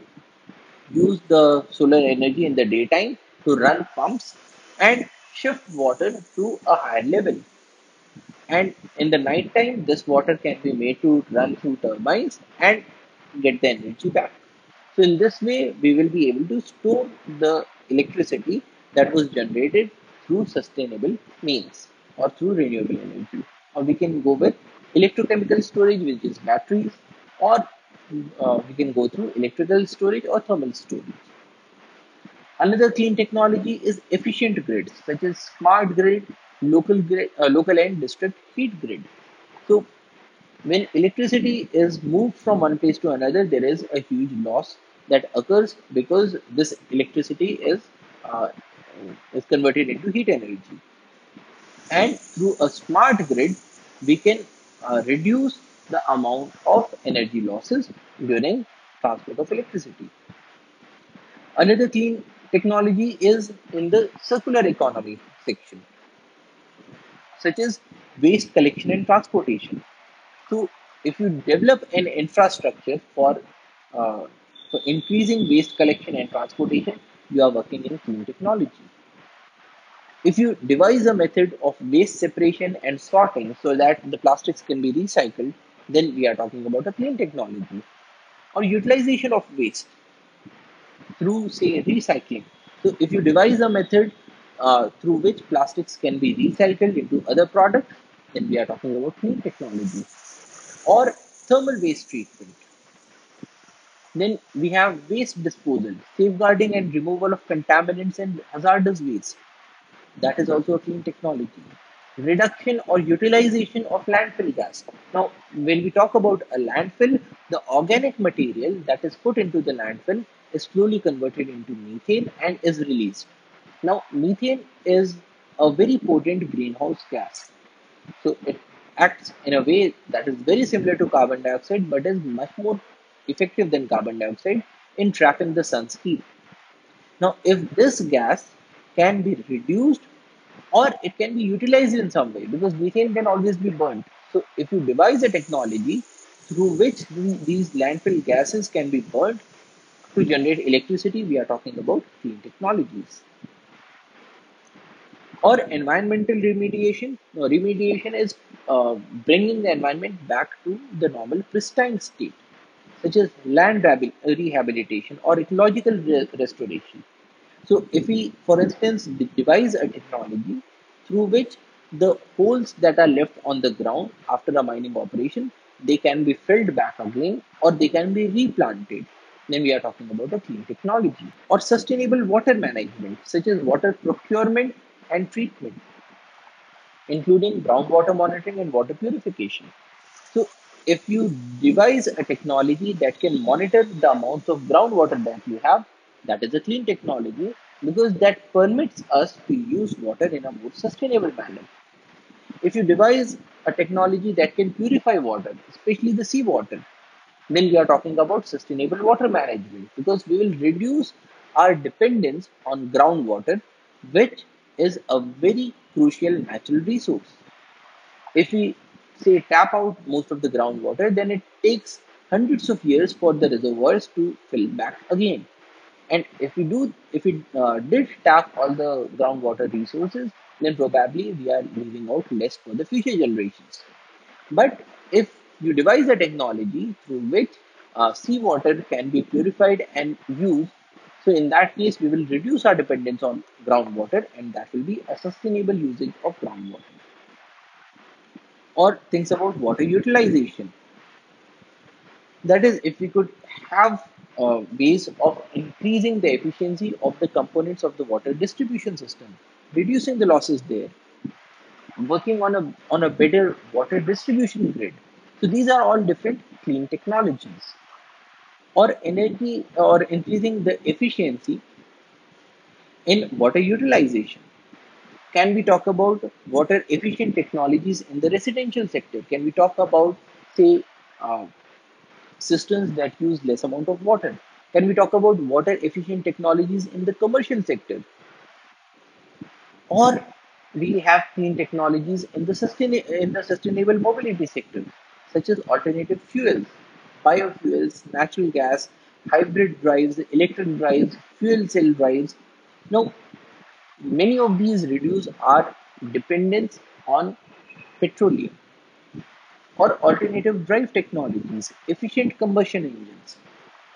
use the solar energy in the daytime to run pumps and shift water to a higher level. And in the night time, this water can be made to run through turbines and get the energy back. So in this way, we will be able to store the electricity that was generated through sustainable means or through renewable energy. Or we can go with electrochemical storage, which is batteries, or we can go through electrical storage or thermal storage. Another clean technology is efficient grids, such as smart grid, local and district heat grid. So when electricity is moved from one place to another, there is a huge loss that occurs because this electricity uh, is converted into heat energy. And through a smart grid, we can reduce the amount of energy losses during transport of electricity. Another clean technology is in the circular economy section, such as waste collection and transportation. So, if you develop an infrastructure uh, for increasing waste collection and transportation, you are working in clean technology. If you devise a method of waste separation and sorting so that the plastics can be recycled, then we are talking about a clean technology. Or utilization of waste through, say, recycling. So, if you devise a method through which plastics can be recycled into other products, then we are talking about clean technology. Or thermal waste treatment. Then we have waste disposal, safeguarding and removal of contaminants and hazardous waste. That is also a clean technology. Reduction or utilization of landfill gas. Now, when we talk about a landfill, the organic material that is put into the landfill is slowly converted into methane and is released. Now, methane is a very potent greenhouse gas. So it acts in a way that is very similar to carbon dioxide but is much more effective than carbon dioxide in trapping the sun's heat. Now, if this gas can be reduced or it can be utilized in some way, because methane can always be burnt. So, if you devise a technology through which these landfill gases can be burnt to generate electricity, we are talking about clean technologies. Or environmental remediation. No, remediation is bringing the environment back to the normal pristine state, such as land rehabilitation or ecological restoration. So, if we, for instance, devise a technology through which the holes that are left on the ground after a mining operation, they can be filled back again or they can be replanted, then we are talking about a clean technology. Or sustainable water management, such as water procurement and treatment, including groundwater monitoring and water purification. So, if you devise a technology that can monitor the amounts of groundwater that you have, that is a clean technology because that permits us to use water in a more sustainable manner. If you devise a technology that can purify water, especially the seawater, then we are talking about sustainable water management because we will reduce our dependence on groundwater, which is a very crucial natural resource. If we say tap out most of the groundwater, then it takes hundreds of years for the reservoirs to fill back again. And if we did tap all the groundwater resources, then probably we are leaving out less for the future generations. But if you devise a technology through which seawater can be purified and used, so in that case, we will reduce our dependence on groundwater, and that will be a sustainable usage of groundwater. Or things about water utilization. That is, if we could have ways of increasing the efficiency of the components of the water distribution system, reducing the losses there, working on a better water distribution grid. So these are all different clean technologies. Or energy or increasing the efficiency in water utilization. Can we talk about water efficient technologies in the residential sector? Can we talk about, say, uh, systems that use less amount of water? Can we talk about water efficient technologies in the commercial sector? Or we have clean technologies in the sustainable mobility sector, such as alternative fuels, biofuels, natural gas, hybrid drives, electric drives, fuel cell drives. Now, many of these reduce our dependence on petroleum. Or alternative drive technologies, efficient combustion engines,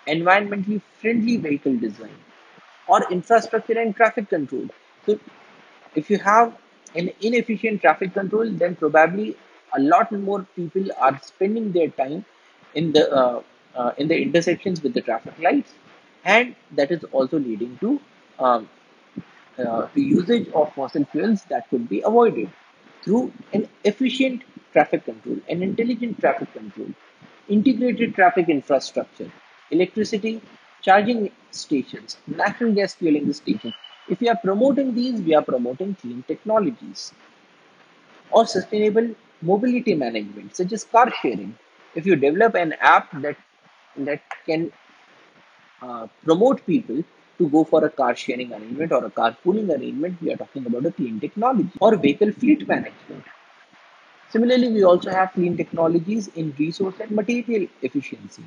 environmentally friendly vehicle design, or infrastructure and traffic control. So, if you have an inefficient traffic control, then probably a lot more people are spending their time in the intersections with the traffic lights, and that is also leading to um, the usage of fossil fuels that could be avoided through an efficient traffic control, an intelligent traffic control, integrated traffic infrastructure, electricity charging stations, natural gas fueling stations. If we are promoting these, we are promoting clean technologies or sustainable mobility management, such as car sharing. If you develop an app that can promote people to go for a car sharing arrangement or a carpooling arrangement, we are talking about a clean technology or vehicle fleet management. Similarly, we also have clean technologies in resource and material efficiency.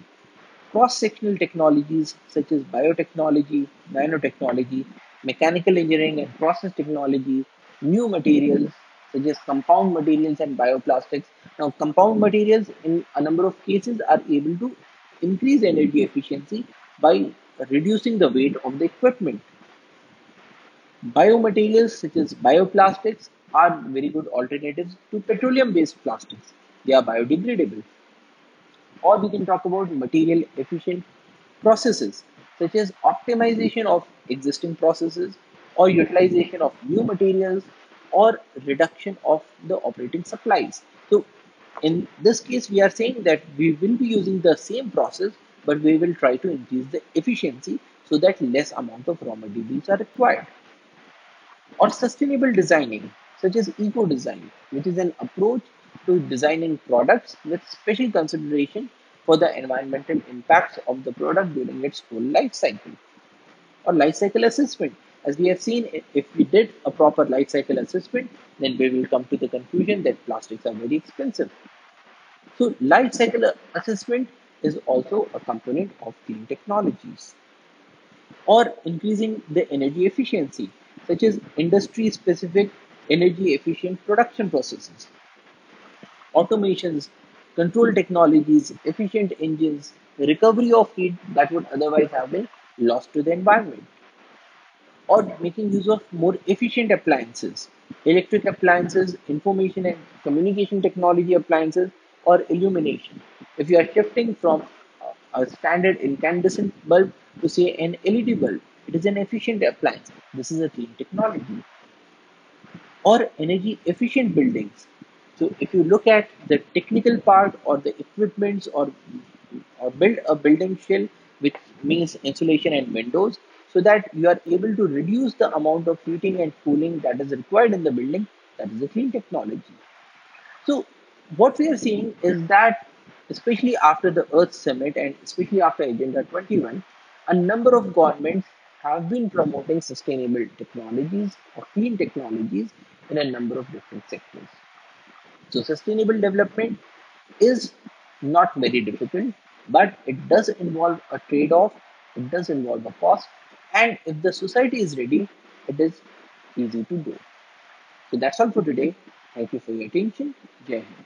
Cross-sectional technologies such as biotechnology, nanotechnology, mechanical engineering and process technology, new materials such as compound materials and bioplastics. Now, compound materials in a number of cases are able to increase energy efficiency by reducing the weight of the equipment. Biomaterials such as bioplastics are very good alternatives to petroleum-based plastics. They are biodegradable. Or we can talk about material efficient processes such as optimization of existing processes or utilization of new materials or reduction of the operating supplies. So in this case, we are saying that we will be using the same process, but we will try to increase the efficiency so that less amount of raw materials are required. Or sustainable designing, such as eco design, which is an approach to designing products with special consideration for the environmental impacts of the product during its whole life cycle. Or life cycle assessment. As we have seen, if we did a proper life cycle assessment, then we will come to the conclusion that plastics are very expensive. So, life cycle assessment is also a component of clean technologies. Or increasing the energy efficiency, such as industry specific energy efficient production processes, automations, control technologies, efficient engines, recovery of heat that would otherwise have been lost to the environment, or making use of more efficient appliances, electric appliances, information and communication technology appliances, or illumination. If you are shifting from a standard incandescent bulb to say an LED bulb, it is an efficient appliance. This is a clean technology. Or energy efficient buildings. So if you look at the technical part or the equipments or build a building shell which means insulation and windows so that you are able to reduce the amount of heating and cooling that is required in the building, that is a clean technology. So, what we are seeing is that, especially after the Earth Summit and especially after Agenda 21, a number of governments have been promoting sustainable technologies or clean technologies in a number of different sectors. So, sustainable development is not very difficult, but it does involve a trade off, it does involve a cost, and if the society is ready, it is easy to do. So, that's all for today. Thank you for your attention. Jai Hind.